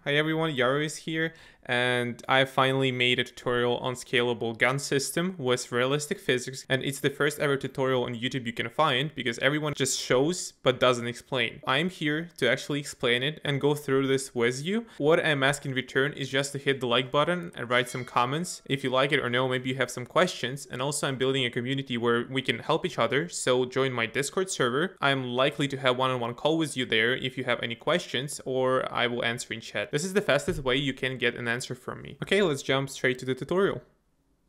Hi everyone, Yaro is here, and I finally made a tutorial on scalable gun system with realistic physics, and it's the first ever tutorial on YouTube you can find because everyone just shows but doesn't explain. I'm here to actually explain it and go through this with you. What I'm asking in return is just to hit the like button and write some comments if you like it or no, maybe you have some questions, and also I'm building a community where we can help each other, so join my Discord server. I'm likely to have one-on-one call with you there if you have any questions, or I will answer in chat. This is the fastest way you can get an answer from me. Okay, let's jump straight to the tutorial.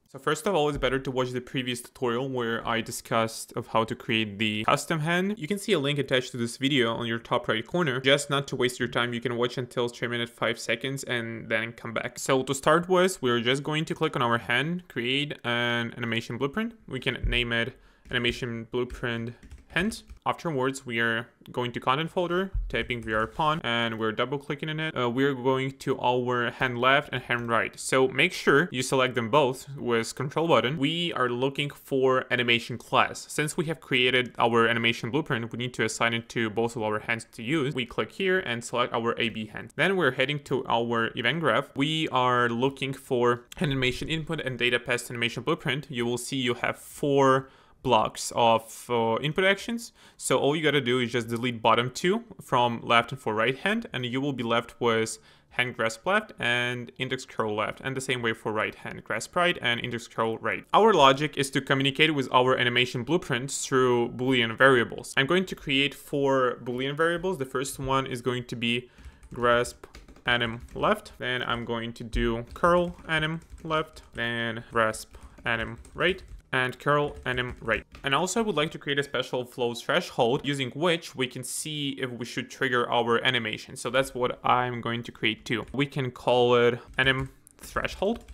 So first of all, it's better to watch the previous tutorial where I discussed of how to create the custom hand. You can see a link attached to this video on your top right corner. Just not to waste your time, you can watch until 3 minutes 5 seconds and then come back. So to start with, we're just going to click on our hand, create an animation blueprint. We can name it animation blueprint hand. Afterwards, we are going to content folder, typing VR pawn, and we're double clicking in it. We're going to our hand left and hand right. So make sure you select them both with control button. We are looking for animation class. Since we have created our animation blueprint, we need to assign it to both of our hands to use. We click here and select our AB hand. Then we're heading to our event graph. We are looking for animation input and data passed animation blueprint. You will see you have 4 blocks of input actions. So all you gotta do is just delete bottom 2 from left and for right hand, and you will be left with hand grasp left and index curl left, and the same way for right hand, grasp right and index curl right. Our logic is to communicate with our animation blueprints through Boolean variables. I'm going to create 4 Boolean variables. The first one is going to be grasp anim left, then I'm going to do curl anim left, then grasp anim right, and curl anim right. And also I would like to create a special flow threshold using which we can see if we should trigger our animation. So that's what I'm going to create too. We can call it anim threshold.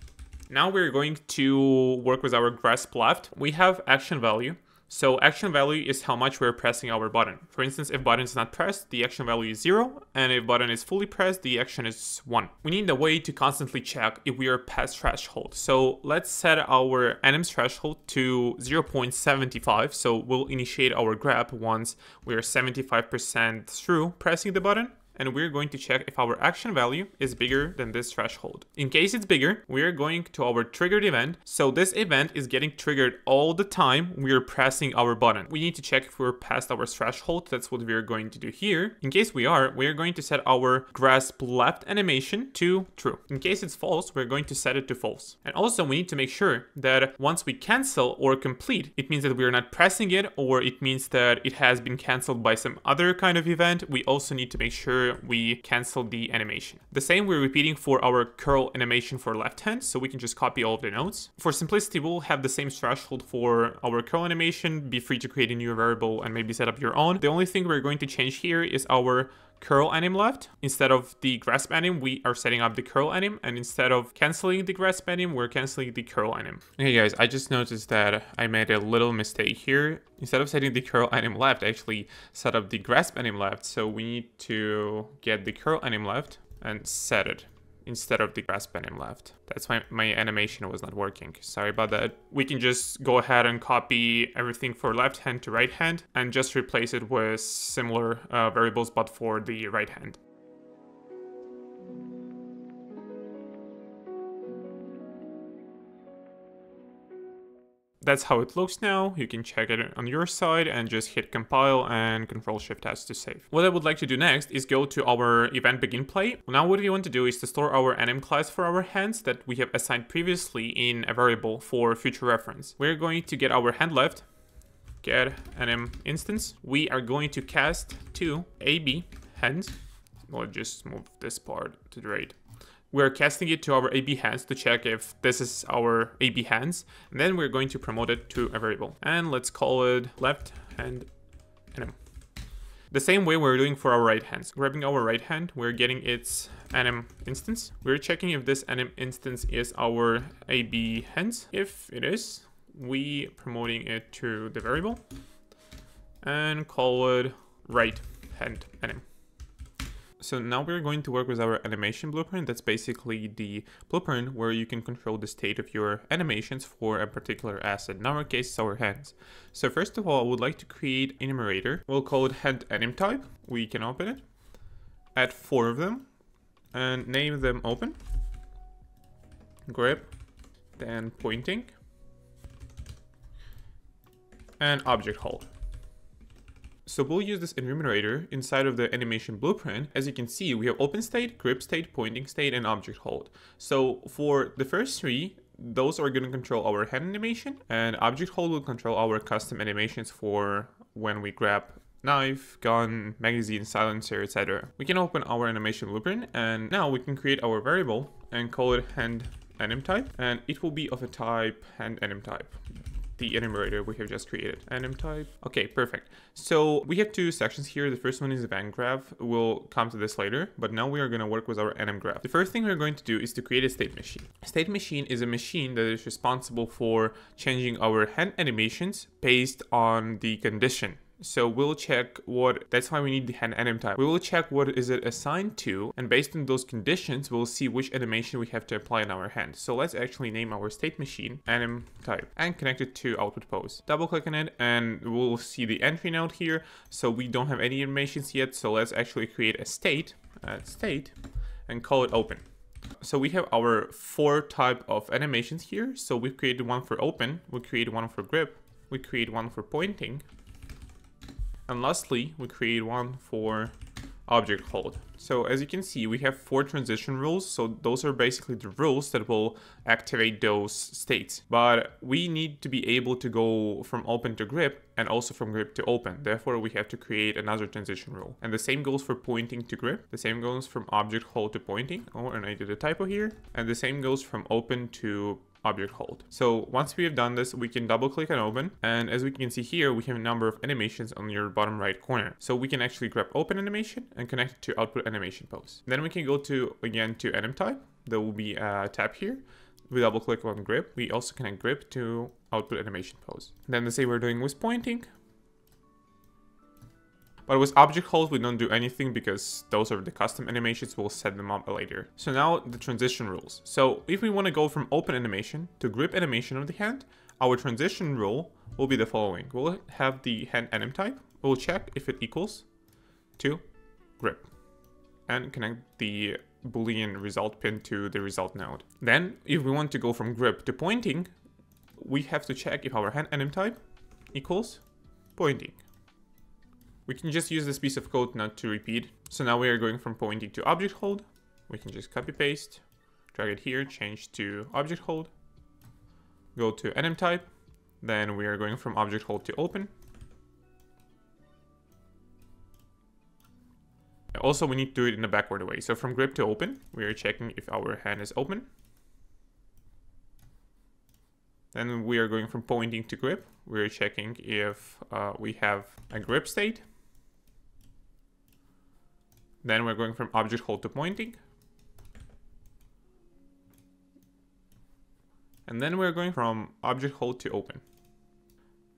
Now we're going to work with our grasp left. We have action value. So action value is how much we're pressing our button. For instance, if button is not pressed, the action value is 0, and if button is fully pressed, the action is 1. We need a way to constantly check if we are past threshold. So let's set our anim threshold to 0.75. So we'll initiate our grab once we are 75% through pressing the button. And we're going to check if our action value is bigger than this threshold. In case it's bigger, we're going to our triggered event. So this event is getting triggered all the time we're pressing our button. We need to check if we're past our threshold. That's what we're going to do here. In case we are going to set our grasp left animation to true. In case it's false, we're going to set it to false. And also we need to make sure that once we cancel or complete, it means that we're not pressing it, or it means that it has been canceled by some other kind of event. We also need to make sure we cancel the animation. The same we're repeating for our curl animation for left hand, so we can just copy all of the nodes. For simplicity, we'll have the same threshold for our curl animation. Be free to create a new variable and maybe set up your own. The only thing we're going to change here is our curl anim left. Instead of the grasp anim, we are setting up the curl anim, and instead of canceling the grasp anim, we're canceling the curl anim. Okay guys, I just noticed that I made a little mistake here. Instead of setting the curl anim left, I actually set up the grasp anim left. So we need to get the curl anim left and set it instead of the grasp anim left. That's why my animation was not working. Sorry about that. We can just go ahead and copy everything for left hand to right hand and just replace it with similar variables, but for the right hand. That's how it looks now. You can check it on your side and just hit compile and Ctrl+Shift+S to save. What I would like to do next is go to our event begin play. Now what we want to do is to store our anim class for our hands that we have assigned previously in a variable for future reference. We're going to get our hand left, get anim instance. We are going to cast to AB hands. We'll just move this part to the right. We're casting it to our AB hands to check if this is our AB hands, and then we're going to promote it to a variable. And let's call it left hand anim. The same way we're doing for our right hands. Grabbing our right hand, we're getting its anim instance. We're checking if this anim instance is our AB hands. If it is, we promoting it to the variable and call it right hand anim. So now we're going to work with our animation blueprint. That's basically the blueprint where you can control the state of your animations for a particular asset. In our case, it's our hands. So first of all, I would like to create an enumerator. We'll call it hand anim type. We can open it. Add 4 of them. and name them open, grip, then pointing, and object hold. So we'll use this enumerator inside of the animation blueprint. As you can see, we have open state, grip state, pointing state, and object hold. So for the first three, those are going to control our hand animation, and object hold will control our custom animations for when we grab knife, gun, magazine, silencer, etc. We can open our animation blueprint, and now we can create our variable and call it hand anim type, and it will be of a type hand anim type, the enumerator we have just created. Anim type. Okay, perfect. So we have two sections here. The first one is event graph. We'll come to this later, but now we are going to work with our anim graph. The first thing we're going to do is to create a state machine. A state machine is a machine that is responsible for changing our hand animations based on the condition. So we'll check that's why we need the hand anim type. We will check what is it assigned to, and based on those conditions, we'll see which animation we have to apply in our hand. So let's actually name our state machine anim type and connect it to output pose. Double click on it and we'll see the entry node here. So we don't have any animations yet. So let's actually create a state, and call it open. So we have our 4 type of animations here. So we've created one for open, we created one for grip, we create one for pointing, and lastly, we create one for object hold. So as you can see, we have 4 transition rules. So those are basically the rules that will activate those states. But we need to be able to go from open to grip and also from grip to open. Therefore, we have to create another transition rule. And the same goes for pointing to grip. The same goes from object hold to pointing. Oh, and I did a typo here. And the same goes from open to object hold. So once we have done this, we can double click on open, and as we can see here, we have a number of animations on your bottom right corner. So we can actually grab open animation and connect it to output animation pose. Then we can go to anim type. There will be a tab here. We double click on grip. We also connect grip to output animation pose. Then the same we're doing with pointing. But with object hold, we don't do anything because those are the custom animations. We'll set them up later. So now the transition rules. So if we want to go from open animation to grip animation of the hand, our transition rule will be the following. We'll have the hand anim type. We'll check if it equals to grip and connect the Boolean result pin to the result node. Then if we want to go from grip to pointing, we have to check if our hand anim type equals pointing. We can just use this piece of code not to repeat. So now we are going from pointing to object hold. We can just copy paste, drag it here, change to object hold, go to anim type. Then we are going from object hold to open. Also, we need to do it in a backward way. So from grip to open, we are checking if our hand is open. Then we are going from pointing to grip. We're checking if we have a grip state. Then we're going from object hold to pointing. And then we're going from object hold to open.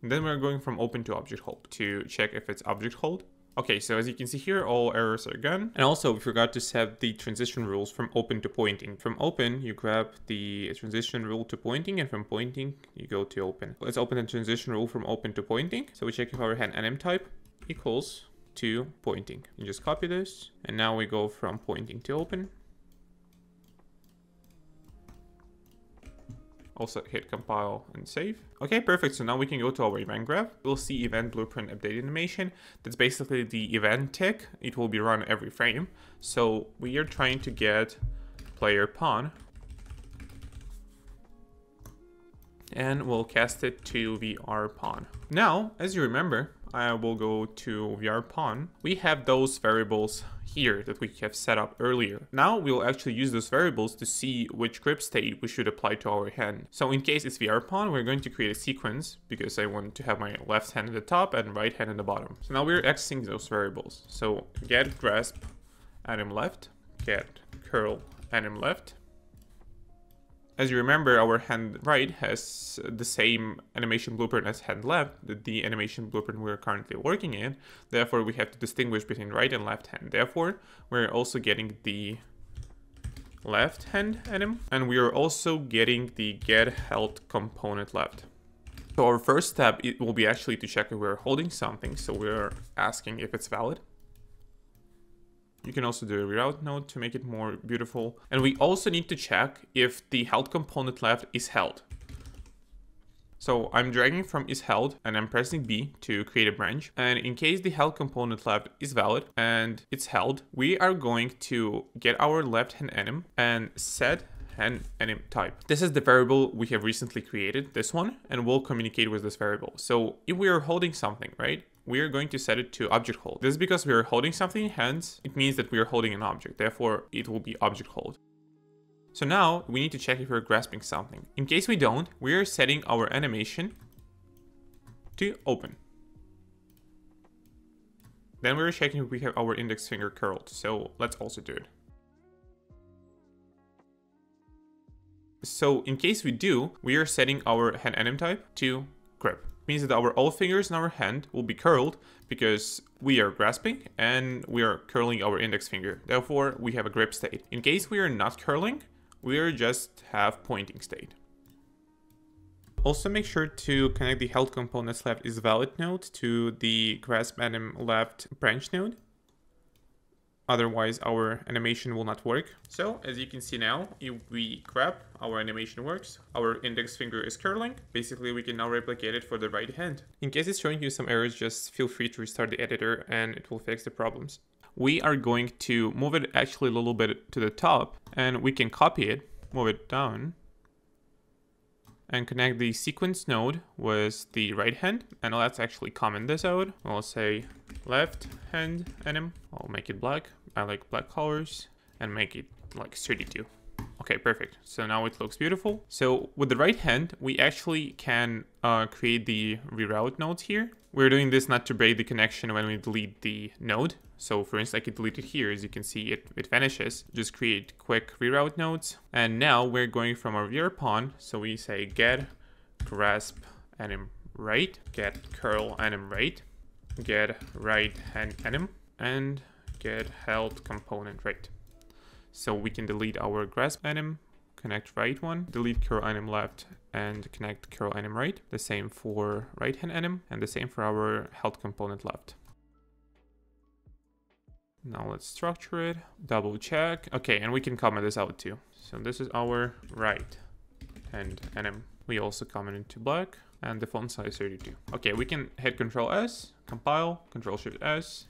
And then we're going from open to object hold to check if it's object hold. Okay, so as you can see here, all errors are gone. And also, we forgot to set the transition rules from open to pointing. From open, you grab the transition rule to pointing, and from pointing, you go to open. Let's open the transition rule from open to pointing. So we check if our hand anim type equals to pointing. You just copy this, and now we go from pointing to open. Also hit compile and save. Okay, perfect. So now we can go to our event graph. We'll see event blueprint update animation. That's basically the event tick. It will be run every frame. So we are trying to get player pawn. And we'll cast it to VR pawn. Now, as you remember, I will go to VR pawn. We have those variables here that we have set up earlier. Now we'll actually use those variables to see which grip state we should apply to our hand. So in case it's VR pawn, we're going to create a sequence because I want to have my left hand at the top and right hand at the bottom. So now we're accessing those variables. So get grasp anim left, get curl anim left. As you remember, our hand right has the same animation blueprint as hand left, the animation blueprint we're currently working in. Therefore, we have to distinguish between right and left hand. Therefore, we're also getting the left hand anim, and we are also getting the get held component left. So our first step, it will be actually to check if we're holding something. So we're asking if it's valid. You can also do a reroute node to make it more beautiful. And we also need to check if the held component left is held. So I'm dragging from is held and I'm pressing B to create a branch. And in case the held component left is valid and it's held, we are going to get our left hand enum and set hand enum type. This is the variable we have recently created, this one, and we'll communicate with this variable. So if we are holding something, right, we are going to set it to object hold. This is because we are holding something in hands. It means that we are holding an object. Therefore, it will be object hold. So now we need to check if we're grasping something. In case we don't, we are setting our animation to open. Then we're checking if we have our index finger curled. So let's also do it. So in case we do, we are setting our hand enum type to grip. It means that all fingers in our hand will be curled because we are grasping and we are curling our index finger. Therefore, we have a grip state. In case we are not curling, we are just have pointing state. Also make sure to connect the held components left is valid node to the grasp enum left branch node. Otherwise, our animation will not work. So as you can see now, if we grab, our animation works. Our index finger is curling. Basically, we can now replicate it for the right hand. In case it's showing you some errors, just feel free to restart the editor and it will fix the problems. We are going to move it actually a little bit to the top and we can copy it, move it down and connect the sequence node with the right hand. And let's actually comment this out. I'll say left hand enum. I'll make it black. I like black colors and make it like 32. Okay, perfect. So now it looks beautiful. So with the right hand, we actually can create the reroute nodes here. We're doing this not to break the connection when we delete the node. So for instance, I could delete it here. As you can see, it vanishes. Just create quick reroute nodes. And now we're going from our VR pawn. So we say get grasp enum right, get curl enum right, get right hand enum, and get held component right. So we can delete our grasp enum, connect right one, delete curl enum left, and connect curl enum right. The same for right hand enum, and the same for our held component left. Now let's structure it, double check. Okay, and we can comment this out too. So this is our right hand enum. We also comment into black, and the font size 32. Okay, we can hit Control S, compile, Control Shift S,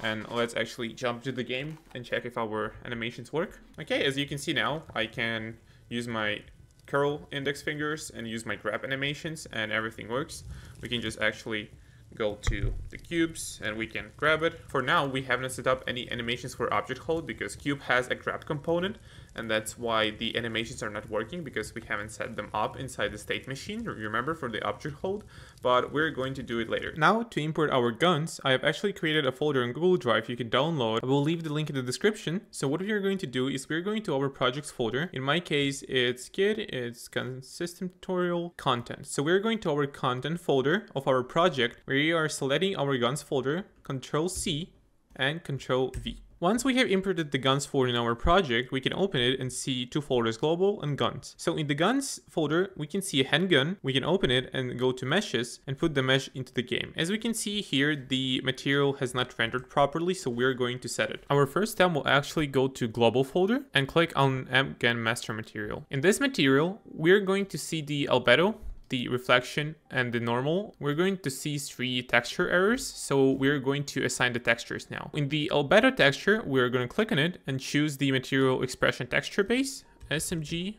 and let's actually jump to the game and check if our animations work. Okay, as you can see now, I can use my curl index fingers and use my grab animations and everything works. We can just actually go to the cubes and we can grab it. For now, we haven't set up any animations for object hold because cube has a grab component, and that's why the animations are not working, because we haven't set them up inside the state machine, remember, for the object hold, but we're going to do it later. Now to import our guns, I have actually created a folder in Google Drive you can download. I will leave the link in the description. So what we are going to do is we're going to our projects folder. In my case, it's Git, it's gun system tutorial content. So we're going to our content folder of our project, where we are selecting our guns folder, Control C and Control V. Once we have imported the guns folder in our project, we can open it and see two folders, global and guns. So in the guns folder, we can see a handgun. We can open it and go to meshes and put the mesh into the game. As we can see here, the material has not rendered properly, so we're going to set it. Our first step will actually go to global folder and click on gun master material. In this material, we're going to see the albedo, the reflection, and the normal. We're going to see 3 texture errors, so we're going to assign the textures now. In the albedo texture, we're going to click on it and choose the material expression texture base, SMG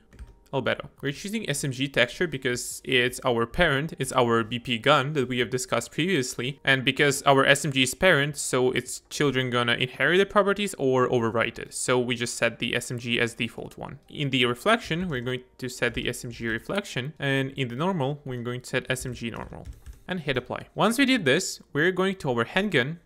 albedo. We're choosing SMG texture because it's our parent, it's our BP gun that we have discussed previously, and because our SMG is parent, so its children gonna inherit the properties or overwrite it. So we just set the SMG as default one. In the reflection, we're going to set the SMG reflection, and in the normal, we're going to set SMG normal and hit apply. Once we did this, we're going to our handgun,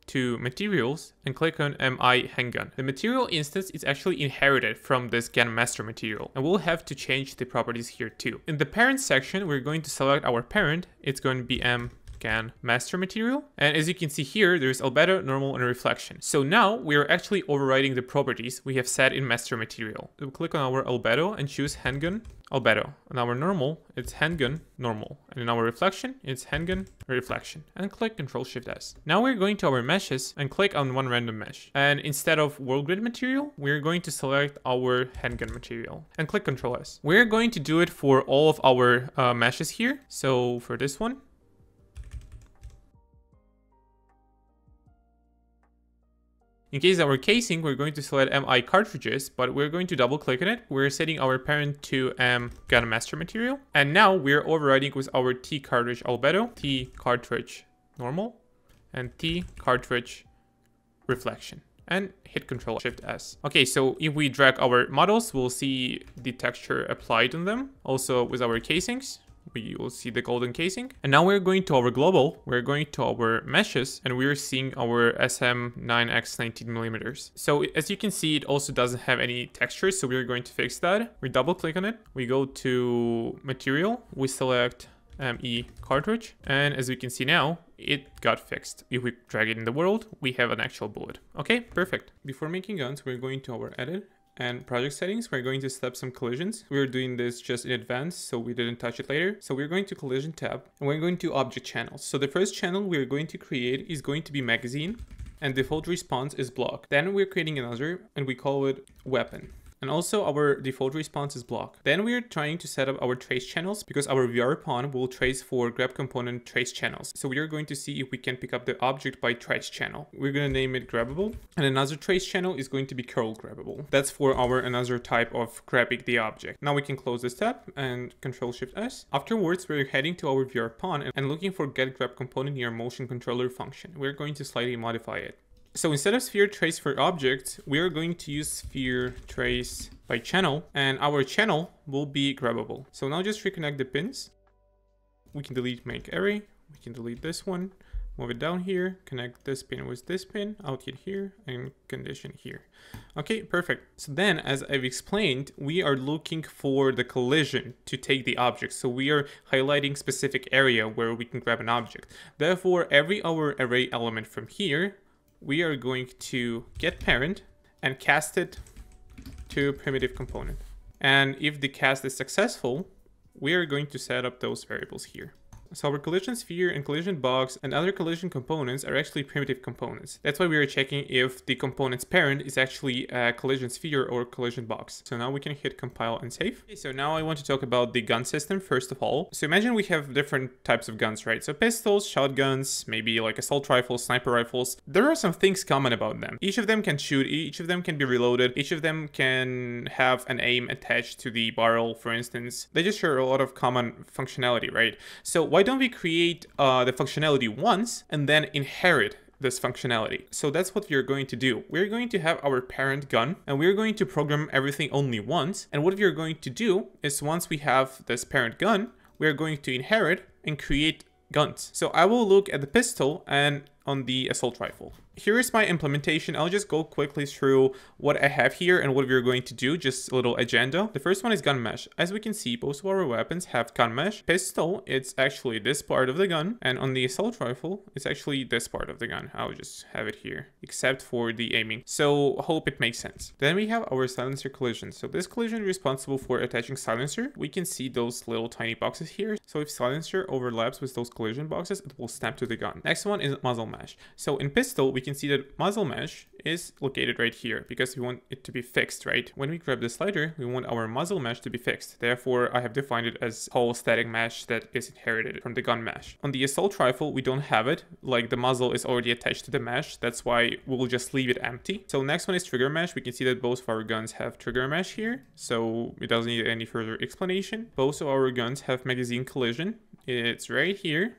to materials, and click on MI handgun. The material instance is actually inherited from this gun master material, and we'll have to change the properties here too. In the parent section, we're going to select our parent. It's going to be M gun master material. And as you can see here, there's albedo, normal, and reflection. So now we are actually overriding the properties we have set in master material. We'll click on our albedo and choose Hangun albedo. On our normal, it's Hangun normal. And in our reflection, it's Hangun reflection. And click Ctrl-Shift-S. Now we're going to our meshes and click on one random mesh. And instead of world grid material, we're going to select our Hangun material and click Ctrl-S. We're going to do it for all of our meshes here. So for this one, in case of our casing, we're going to select MI cartridges, but we're going to double click on it. We're setting our parent to gun master material. And now we're overriding with our T cartridge albedo, T cartridge normal, and T cartridge reflection. And hit Ctrl-Shift-S. Okay, so if we drag our models, we'll see the texture applied on them. Also with our casings, we will see the golden casing. And now we're going to our global, we're going to our meshes, and we're seeing our SM9X 19mm. So as you can see, it also doesn't have any texture, so we're going to fix that. We double click on it, we go to material, we select ME cartridge, and as we can see now, it got fixed. If we drag it in the world, we have an actual bullet. Okay, perfect. Before making guns, we're going to our edit and project settings. We're going to set up some collisions. We're doing this just in advance, so we didn't touch it later. So we're going to collision tab, and we're going to object channels. So the first channel we're going to create is going to be magazine, and default response is block. Then we're creating another, and we call it weapon. And also our default response is block. Then we're trying to set up our trace channels because our VR pawn will trace for grab component trace channels. So we are going to see if we can pick up the object by trace channel. We're going to name it grabbable. And another trace channel is going to be curl grabbable. That's for our another type of grabbing the object. Now we can close this tab and Ctrl-Shift-S. Afterwards, we're heading to our VR pawn and looking for get grab component near motion controller function. We're going to slightly modify it. So instead of sphere trace for objects, we are going to use sphere trace by channel, and our channel will be grabbable. So now just reconnect the pins. We can delete make array. We can delete this one, move it down here, connect this pin with this pin, out it here, and condition here. Okay, perfect. So then, as I've explained, we are looking for the collision to take the object. So we are highlighting specific area where we can grab an object. Therefore, every our array element from here, we are going to get parent and cast it to primitive component. And if the cast is successful, we are going to set up those variables here. So our collision sphere and collision box and other collision components are actually primitive components. That's why we are checking if the component's parent is actually a collision sphere or collision box. So now we can hit compile and save. Okay, so now I want to talk about the gun system first of all. So imagine we have different types of guns, right? So pistols, shotguns, maybe like assault rifles, sniper rifles. There are some things common about them. Each of them can shoot, each of them can be reloaded, each of them can have an aim attached to the barrel, for instance. They just share a lot of common functionality, right? So why don't we create the functionality once and then inherit this functionality? So that's what we're going to do. We're going to have our parent gun and we're going to program everything only once. And what we're going to do is once we have this parent gun, we're going to inherit and create guns. So I will look at the pistol and on the assault rifle. Here is my implementation. I'll just go quickly through what I have here and what we're going to do, just a little agenda. The first one is gun mesh. As we can see, both of our weapons have gun mesh. Pistol, it's actually this part of the gun. And on the assault rifle, it's actually this part of the gun. I'll just have it here, except for the aiming. So hope it makes sense. Then we have our silencer collision. So this collision is responsible for attaching silencer. We can see those little tiny boxes here. So if silencer overlaps with those collision boxes, it will snap to the gun. Next one is muzzle mesh. So in pistol, we can see that muzzle mesh is located right here because we want it to be fixed, right? When we grab the slider, we want our muzzle mesh to be fixed. Therefore, I have defined it as whole static mesh that is inherited from the gun mesh. On the assault rifle, we don't have it. Like the muzzle is already attached to the mesh. That's why we'll just leave it empty. So next one is trigger mesh. We can see that both of our guns have trigger mesh here. So it doesn't need any further explanation. Both of our guns have magazine collision. It's right here.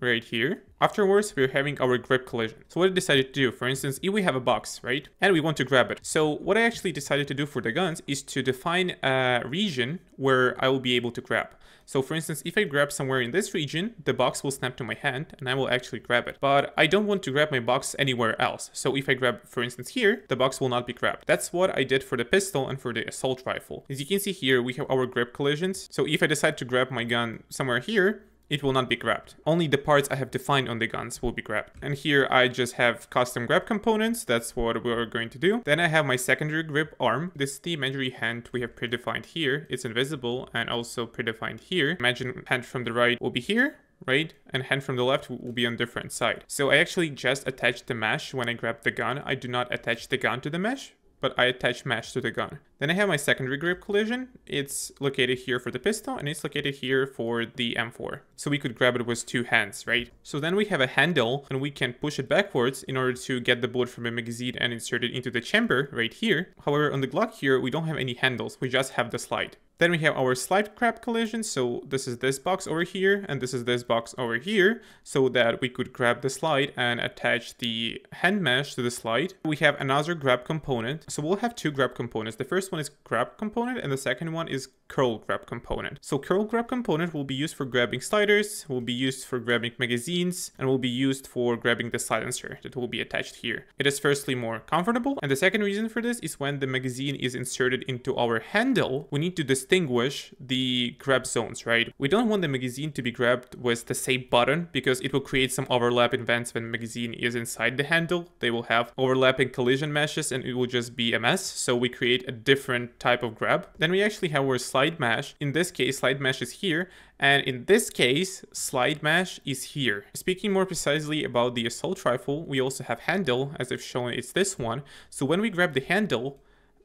Right here. Afterwards, we're having our grip collision. So what I decided to do, for instance, if we have a box, right, and we want to grab it. So what I actually decided to do for the guns is to define a region where I will be able to grab. So for instance, if I grab somewhere in this region, the box will snap to my hand and I will actually grab it. But I don't want to grab my box anywhere else. So if I grab, for instance, here, the box will not be grabbed. That's what I did for the pistol and for the assault rifle. As you can see here, we have our grip collisions. So if I decide to grab my gun somewhere here, it will not be grabbed. Only the parts I have defined on the guns will be grabbed. And here I just have custom grab components. That's what we're going to do. Then I have my secondary grip arm. This is the imaginary hand we have predefined here. It's invisible and also predefined here. Imagine hand from the right will be here, right? And hand from the left will be on different side. So I actually just attach the mesh when I grab the gun. I do not attach the gun to the mesh, but I attach mesh to the gun. Then I have my secondary grip collision. It's located here for the pistol and it's located here for the M4. So we could grab it with two hands, right? So then we have a handle and we can push it backwards in order to get the bullet from the magazine and insert it into the chamber right here. However, on the Glock here, we don't have any handles. We just have the slide. Then we have our slide grab collision. So this is this box over here and this is this box over here, so that we could grab the slide and attach the hand mesh to the slide. We have another grab component. So we'll have two grab components. The first one is grab component and the second one is curl grab component. So curl grab component will be used for grabbing sliders, will be used for grabbing magazines, and will be used for grabbing the silencer that will be attached here. It is firstly more comfortable, and the second reason for this is when the magazine is inserted into our handle, we need to distinguish the grab zones, right? We don't want the magazine to be grabbed with the same button because it will create some overlap events when the magazine is inside the handle. They will have overlapping collision meshes and it will just be a mess. So we create a different type of grab. Then we actually have our slide mesh. In this case, slide mesh is here. And in this case, slide mesh is here. Speaking more precisely about the assault rifle, we also have handle. As I've shown, it's this one. So when we grab the handle,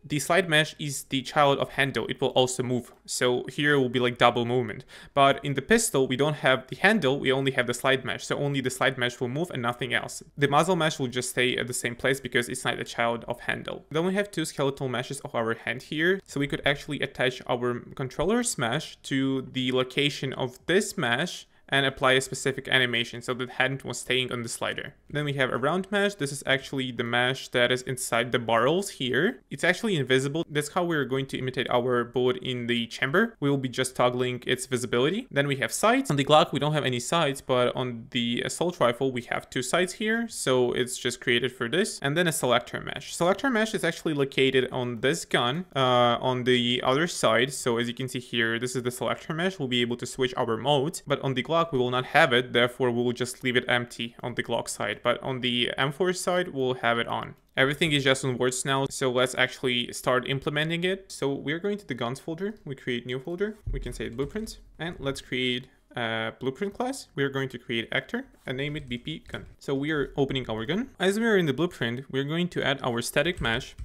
the slide mesh is the child of handle. It will also move. So here will be like double movement. But in the pistol, we don't have the handle. We only have the slide mesh. So only the slide mesh will move and nothing else. The muzzle mesh will just stay at the same place because it's not a child of handle. Then we have two skeletal meshes of our hand here. So we could actually attach our controller's mesh to the location of this mesh and apply a specific animation so that hand was staying on the slider. Then we have a round mesh. This is actually the mesh that is inside the barrels here. It's actually invisible. That's how we're going to imitate our bullet in the chamber. We will be just toggling its visibility. Then we have sights. On the Glock, we don't have any sights, but on the assault rifle, we have two sights here. So it's just created for this. And then a selector mesh. Selector mesh is actually located on this gun on the other side. So as you can see here, this is the selector mesh. We'll be able to switch our modes, but on the Glock, we will not have it, therefore we will just leave it empty on the Glock side, but on the M4 side we'll have it on. Everything is just on words now, so let's actually start implementing it. So we're going to the guns folder, we create new folder, we can say blueprint, and let's create a blueprint class. We are going to create actor and name it BP gun. So we are opening our gun. As we are in the blueprint, we're going to add our static mesh.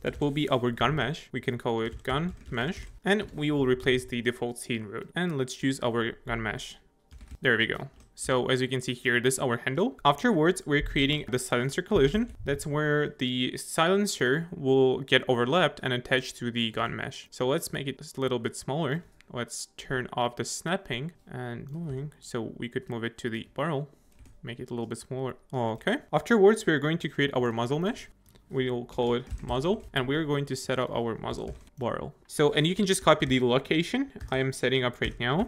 That will be our gun mesh. We can call it gun mesh, and we will replace the default scene root. And let's choose our gun mesh. There we go. So as you can see here, this is our handle. Afterwards, we're creating the silencer collision. That's where the silencer will get overlapped and attached to the gun mesh. So let's make it just a little bit smaller. Let's turn off the snapping and moving. So we could move it to the barrel, make it a little bit smaller. Okay. Afterwards, we're going to create our muzzle mesh. We will call it muzzle, and we're going to set up our muzzle barrel. So, and you can just copy the location I am setting up right now.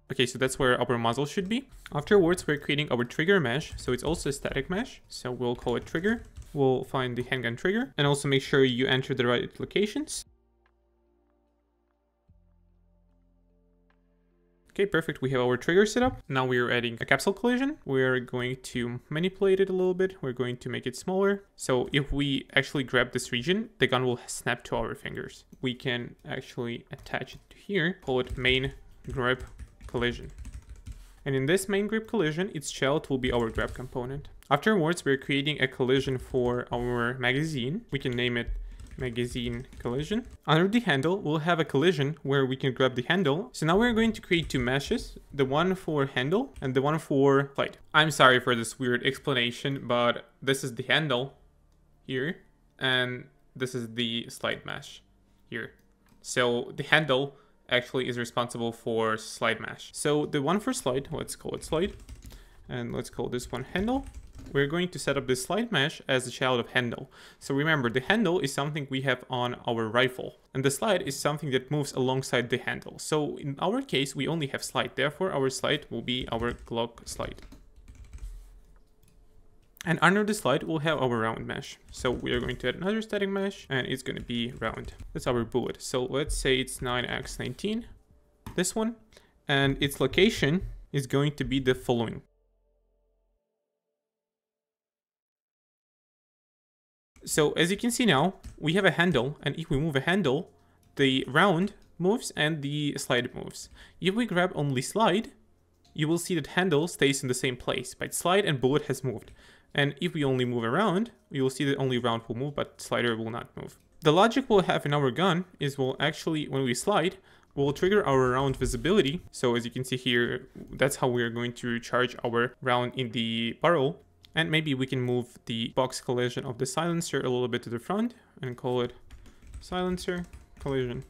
Okay, so that's where our muzzle should be. Afterwards, we're creating our trigger mesh. So it's also a static mesh. So we'll call it trigger. We'll find the handgun trigger and also make sure you enter the right locations. Okay, perfect. We have our trigger set up. Now we are adding a capsule collision. We're going to manipulate it a little bit. We're going to make it smaller. So if we actually grab this region, the gun will snap to our fingers. We can actually attach it to here, call it main grip collision. And in this main grip collision, its child will be our grab component. Afterwards, we're creating a collision for our magazine. We can name it magazine collision. Under the handle, we'll have a collision where we can grab the handle. So now we're going to create two meshes, the one for handle and the one for slide. I'm sorry for this weird explanation, but this is the handle here and this is the slide mesh here. So the handle actually is responsible for slide mesh. So the one for slide, let's call it slide, and let's call this one handle. We're going to set up this slide mesh as a child of handle. So remember, the handle is something we have on our rifle, and the slide is something that moves alongside the handle. So in our case, we only have slide, therefore our slide will be our Glock slide. And under the slide, we'll have our round mesh. So we are going to add another static mesh, and it's going to be round. That's our bullet. So let's say it's 9x19, this one. and its location is going to be the following. So as you can see now, we have a handle, and if we move a handle, the round moves and the slide moves. If we grab only slide, you will see that handle stays in the same place, but slide and bullet has moved. And if we only move around, you will see that only round will move, but slider will not move. The logic we'll have in our gun is we'll actually, when we slide, we'll trigger our round visibility. So as you can see here, that's how we're going to charge our round in the barrel. And maybe we can move the box collision of the silencer a little bit to the front and call it silencer collision.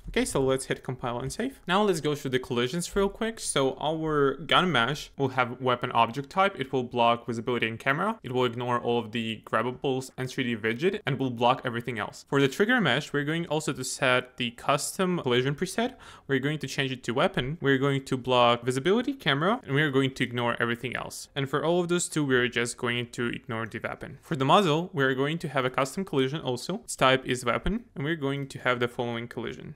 Okay, so let's hit compile and save. Now let's go through the collisions real quick. So our gun mesh will have weapon object type. It will block visibility and camera. It will ignore all of the grabbables and 3D widget and will block everything else. For the trigger mesh, we're going also to set the custom collision preset. We're going to change it to weapon. We're going to block visibility, camera, and we're going to ignore everything else. And for all of those two, we're just going to ignore the weapon. For the muzzle, we're going to have a custom collision also. Its type is weapon, and we're going to have the following collision.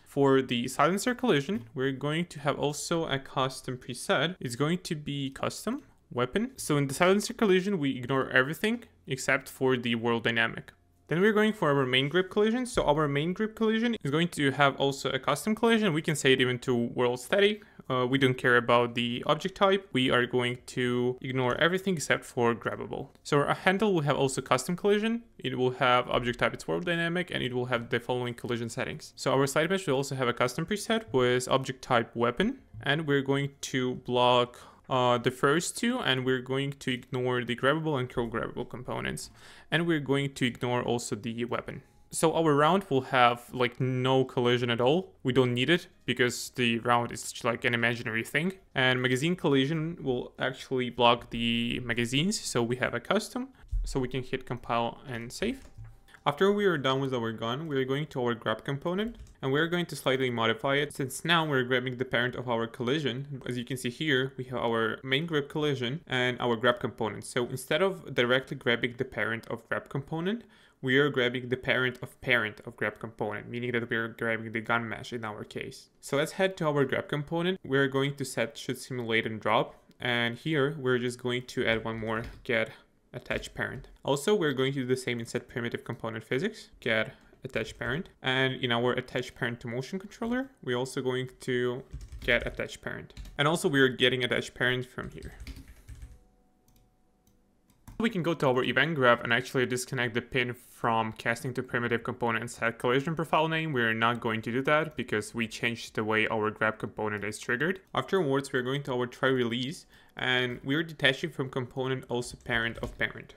For the silencer collision, we're going to have also a custom preset. It's going to be custom weapon. So in the silencer collision, we ignore everything except for the world dynamic. Then we're going for our main grip collision. So our main grip collision is going to have also a custom collision. We can set it even to world static. We don't care about the object type. We are going to ignore everything except for grabbable. So our handle will have also custom collision. It will have object type, it's world dynamic, and it will have the following collision settings. So our slide mesh will also have a custom preset with object type weapon, and we're going to block the first two, and we're going to ignore the grabbable and co-grabbable components, and we're going to ignore also the weapon. So our round will have like no collision at all. We don't need it because the round is like an imaginary thing. And magazine collision will actually block the magazines. So we have a custom, so we can hit compile and save. After we are done with our gun, we're going to our grab component, and we're going to slightly modify it since now we're grabbing the parent of our collision. As you can see here, we have our main grab collision and our grab component. So instead of directly grabbing the parent of grab component, we are grabbing the parent of grab component, meaning that we are grabbing the gun mesh in our case. So let's head to our grab component. We're going to set should simulate and drop, and here we're just going to add one more get attach parent. Also, we're going to do the same in set primitive component physics, get attach parent, and in our attach parent to motion controller, we're also going to get attach parent. And also we're getting attach parent from here. We can go to our event graph and actually disconnect the pin from casting to primitive component and set collision profile name. We're not going to do that because we changed the way our grab component is triggered. Afterwards, we're going to our try release, and we're detaching from component also parent of parent.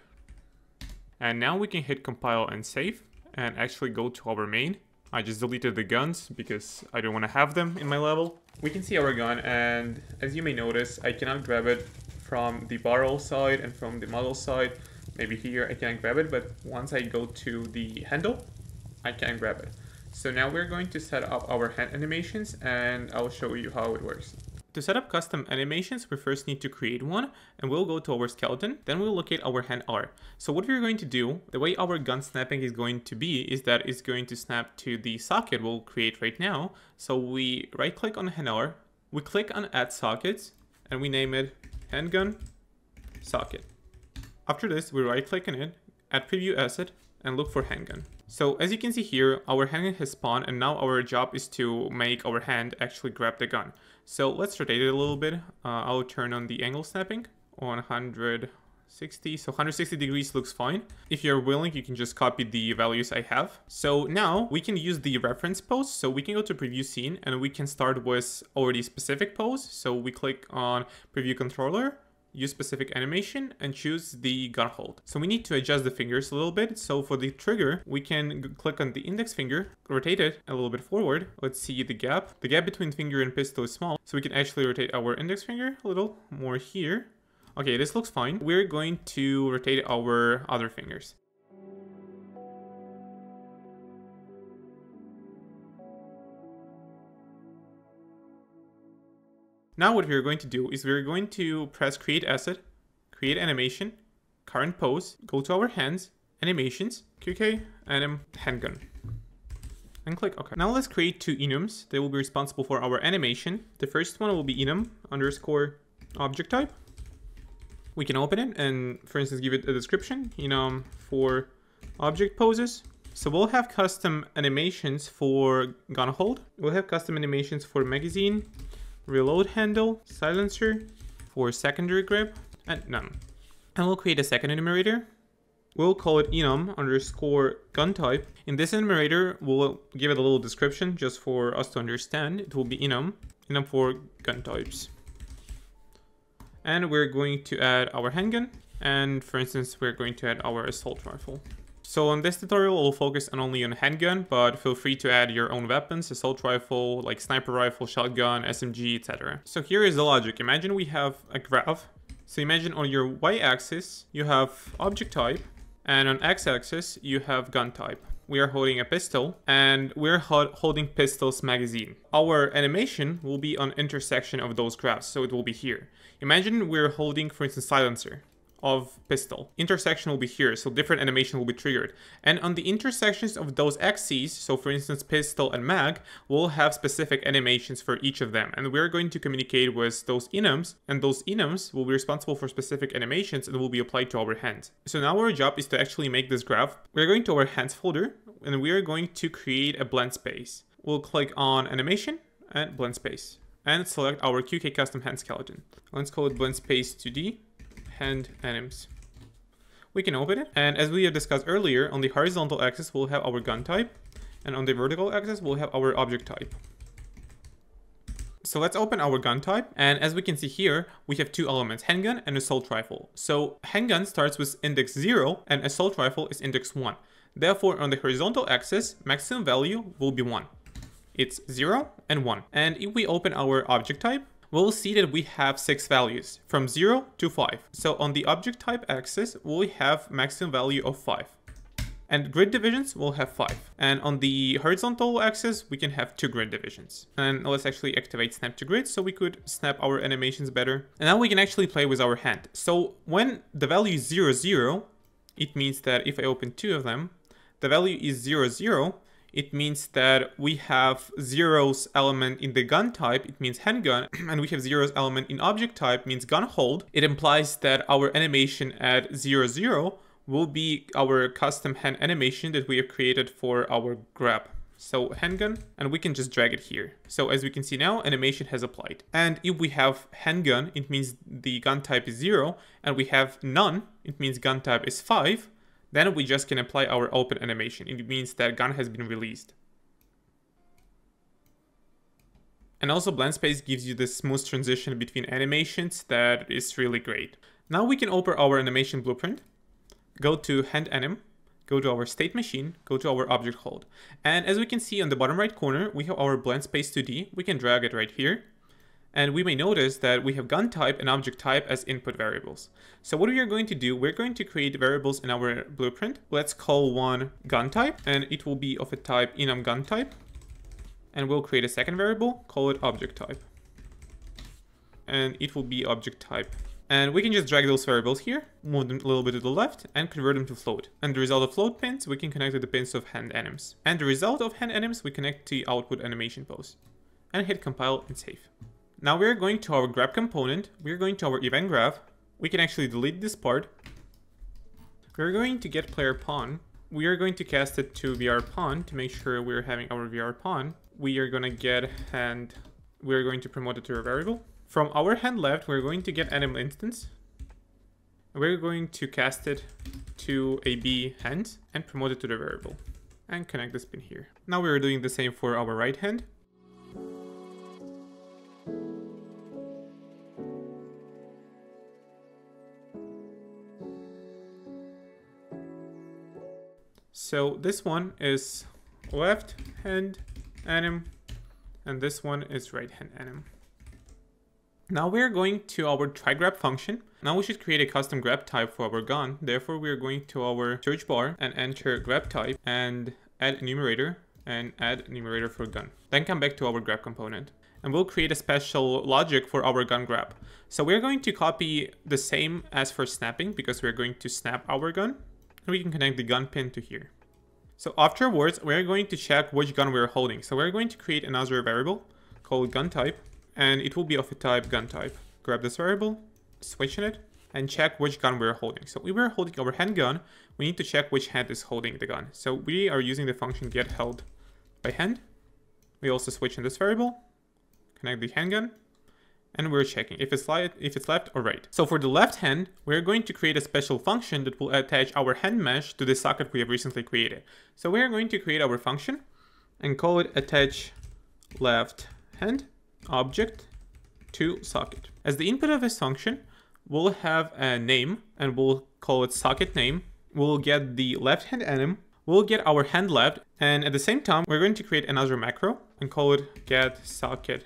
And now we can hit compile and save and actually go to our main. I just deleted the guns because I don't want to have them in my level. We can see our gun, and as you may notice, I cannot grab it from the barrel side and from the muzzle side. Maybe here I can grab it, but once I go to the handle, I can grab it. So now we're going to set up our hand animations, and I'll show you how it works. To set up custom animations, we first need to create one, and we'll go to our skeleton, then we'll locate our hand R. So what we're going to do, the way our gun snapping is going to be, is that it's going to snap to the socket we'll create right now. So we right click on hand R, we click on add sockets, and we name it handgun socket. After this, we right click on it, add preview asset, and look for handgun. So as you can see here, our handgun has spawned, and now our job is to make our hand actually grab the gun. So let's rotate it a little bit. I'll turn on the angle snapping on 160. So 160 degrees looks fine. If you're willing, you can just copy the values I have. So now we can use the reference pose. So we can go to preview scene, and we can start with already specific pose. So we click on preview controller, use specific animation, and choose the gun hold. So we need to adjust the fingers a little bit. So for the trigger, we can click on the index finger, rotate it a little bit forward. Let's see the gap. The gap between finger and pistol is small, so we can actually rotate our index finger a little more here. Okay, this looks fine. We're going to rotate our other fingers. Now what we're going to do is we're going to press create asset, create animation, current pose, go to our hands, animations, QK, anim, handgun. and click OK. Now let's create two enums. They will be responsible for our animation. The first one will be enum underscore object type. We can open it and, for instance, give it a description, enum for object poses. So we'll have custom animations for gun hold. We'll have custom animations for magazine, reload handle, silencer, for secondary grip, and none. And we'll create a second enumerator. We'll call it enum underscore gun type. In this enumerator, we'll give it a little description just for us to understand. It will be enum for gun types. And we're going to add our handgun. And for instance, we're going to add our assault rifle. So on this tutorial, we'll focus only on handgun, but feel free to add your own weapons, assault rifle, like sniper rifle, shotgun, SMG, etc. So here is the logic. Imagine we have a graph. So imagine on your y-axis, you have object type, and on x-axis, you have gun type. We are holding a pistol, and we're holding pistol's magazine. Our animation will be on intersection of those graphs, so it will be here. Imagine we're holding, for instance, silencer of pistol. Intersection will be here, so different animation will be triggered. And on the intersections of those axes, so for instance pistol and mag, we'll have specific animations for each of them. And we're going to communicate with those enums, and those enums will be responsible for specific animations and will be applied to our hands. So now our job is to actually make this graph. We're going to our hands folder, and we are going to create a blend space. We'll click on animation and blend space, and select our QK custom hand skeleton. Let's call it blend space 2D. Hand anims. We can open it, and as we have discussed earlier, on the horizontal axis we'll have our gun type, and on the vertical axis we'll have our object type. So let's open our gun type, and as we can see here, we have two elements, handgun and assault rifle. So handgun starts with index 0 and assault rifle is index 1. Therefore, on the horizontal axis, maximum value will be 1. It's 0 and 1. And if we open our object type, we'll see that we have 6 values, from 0 to 5. So on the object type axis, we have maximum value of 5. And grid divisions will have 5. And on the horizontal axis, we can have 2 grid divisions. And let's actually activate snap to grid so we could snap our animations better. And now we can actually play with our hand. So when the value is 0, 0, it means that if I open 2 of them, the value is 0, 0. It means that we have zeros element in the gun type, it means handgun, and we have zeros element in object type, means gun hold. It implies that our animation at 0, 0 will be our custom hand animation that we have created for our grab. So handgun, and we can just drag it here. So as we can see now, animation has applied. And if we have handgun, it means the gun type is 0, and we have none, it means gun type is 5. Then we just can apply our open animation. It means that gun has been released. And also blend space gives you this smooth transition between animations that is really great. Now we can open our animation blueprint, go to hand anim, go to our state machine, go to our object hold. And as we can see on the bottom right corner, we have our blend space 2D. We can drag it right here. And we may notice that we have gun type and object type as input variables. So what we are going to do, we're going to create variables in our blueprint. Let's call one gun type, and it will be of a type enum gun type. And we'll create a second variable, call it object type. And it will be object type. And we can just drag those variables here, move them a little bit to the left, and convert them to float. And the result of float pins, we can connect to the pins of hand anims. And the result of hand anims, we connect to the output animation pose. And hit compile and save. Now we're going to our grab component, we're going to our event graph. We can actually delete this part. We're going to get player pawn. We are going to cast it to VR pawn to make sure we're having our VR pawn. We are going to get hand, we're going to promote it to a variable. From our hand left, we're going to get animal instance. We're going to cast it to a B hand and promote it to the variable. And connect this pin here. Now we're doing the same for our right hand. So this one is left hand anim, and this one is right hand anim. Now we're going to our try grab function. Now we should create a custom grab type for our gun. Therefore, we're going to our search bar and enter grab type and add enumerator and add enumerator for gun. Then come back to our grab component. And we'll create a special logic for our gun grab. So we're going to copy the same as for snapping because we're going to snap our gun. And we can connect the gun pin to here. So afterwards, we're going to check which gun we're holding. So we're going to create another variable called gun type, and it will be of a type gun type. Grab this variable, switch in it, and check which gun we're holding. So we were holding our handgun. We need to check which hand is holding the gun. So we are using the function get held by hand. We also switch in this variable, connect the handgun, and we're checking if it's left or right. So for the left hand, we're going to create a special function that will attach our hand mesh to the socket we have recently created. So we're going to create our function and call it attach left hand object to socket. As the input of this function, we'll have a name and we'll call it socket name. We'll get the left hand anim. We'll get our hand left, and at the same time, we're going to create another macro and call it get socket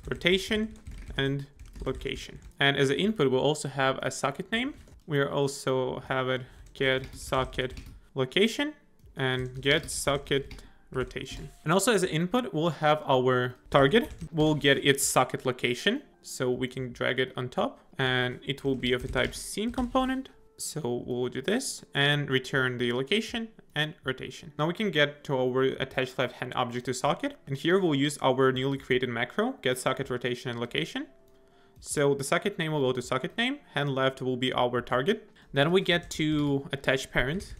rotation and location. And as an input, we'll also have a socket name. We'll also have it get socket location and get socket rotation. And also as an input, we'll have our target. We'll get its socket location. So we can drag it on top and it will be of a type scene component. So we'll do this and return the location and rotation. Now we can get to our attached left hand object to socket. And here we'll use our newly created macro, get socket rotation and location. So the socket name will go to socket name, hand left will be our target. Then we get to attach parent.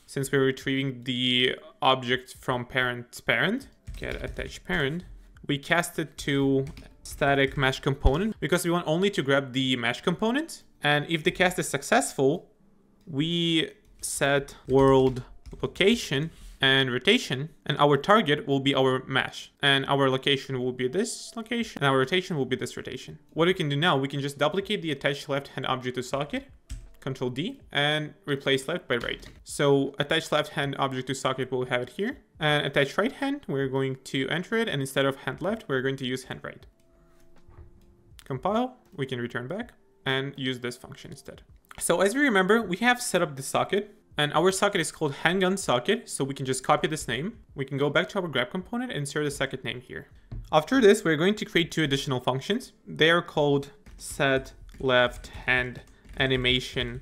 Since we're retrieving the object from parent's parent, get attach parent. We cast it to static mesh component because we want only to grab the mesh component. And if the cast is successful, we set world location and rotation, and our target will be our mesh, and our location will be this location, and our rotation will be this rotation. What we can do now, we can just duplicate the attached left hand object to socket, Control D, and replace left by right. So attached left hand object to socket, we'll have it here, and attached right hand, we're going to enter it, and instead of hand left, we're going to use hand right. Compile, we can return back and use this function instead. So as we remember, we have set up the socket, and our socket is called Hangun socket, so we can just copy this name. We can go back to our grab component and insert the socket name here. After this, we're going to create two additional functions. They are called set left hand animation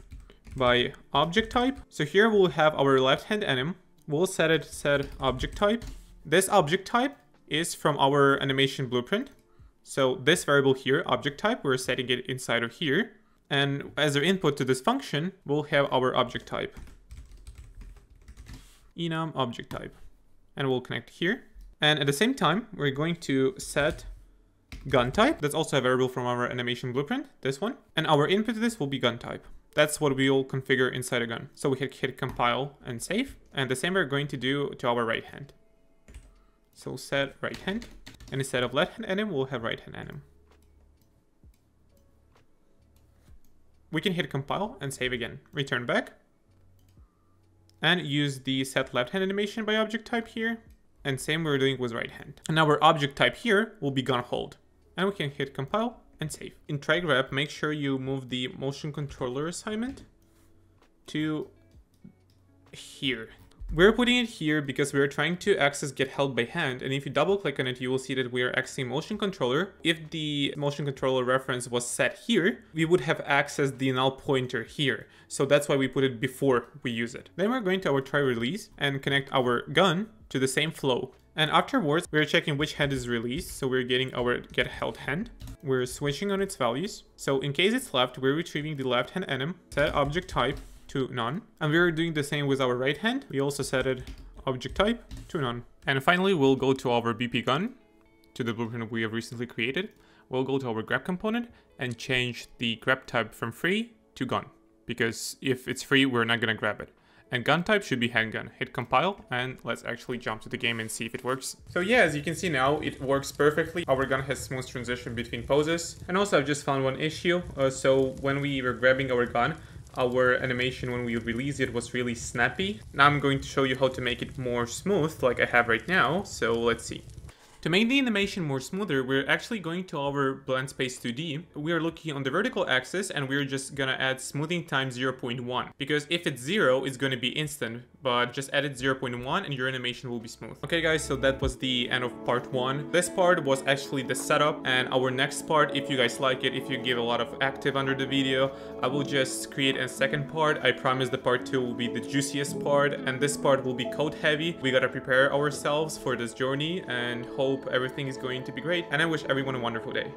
by object type. So here we'll have our left hand anim. We'll set it set object type. This object type is from our animation blueprint. So this variable here, object type, we're setting it inside of here. And as our input to this function, we'll have our object type. Enum object type. And we'll connect here. And at the same time, we're going to set gun type. That's also a variable from our animation blueprint, this one. And our input to this will be gun type. That's what we will configure inside a gun. So we hit compile and save. And the same we're going to do to our right hand. So set right hand. And instead of left hand anim, we'll have right hand anim. We can hit compile and save again. Return back. And use the set left hand animation by object type here. And same we're doing with right hand. And our object type here will be gun hold. And we can hit compile and save. In try grab, make sure you move the motion controller assignment to here. We're putting it here because we're trying to access get held by hand, and if you double click on it, you will see that we are accessing motion controller. If the motion controller reference was set here, we would have accessed the null pointer here. So that's why we put it before we use it. Then we're going to our try release and connect our gun to the same flow. And afterwards, we're checking which hand is released. So we're getting our get held hand. We're switching on its values. So in case it's left, we're retrieving the left hand anim, set object type to none. And we're doing the same with our right hand. We also set it object type to none. And finally, we'll go to our BP gun, to the blueprint we have recently created. We'll go to our grab component and change the grab type from free to gun, because if it's free, we're not gonna grab it. And gun type should be handgun. Hit compile, and let's actually jump to the game and see if it works. So yeah, as you can see now, it works perfectly. Our gun has smooth transition between poses. And also I've just found one issue. So when we were grabbing our gun, our animation when we released it was really snappy. Now I'm going to show you how to make it more smooth like I have right now. So let's see. To To make the animation more smoother, we're actually going to our blend space 2D. We are looking on the vertical axis and we're just gonna add smoothing time 0.1, because if it's 0, it's gonna be instant, but just add it 0.1 and your animation will be smooth. Okay guys, so that was the end of part 1. This part was actually the setup, and our next part, if you guys like it, if you give a lot of active under the video, I will just create a second part. I promise the part 2 will be the juiciest part, and this part will be code heavy. We gotta prepare ourselves for this journey and hope everything is going to be great, and I wish everyone a wonderful day.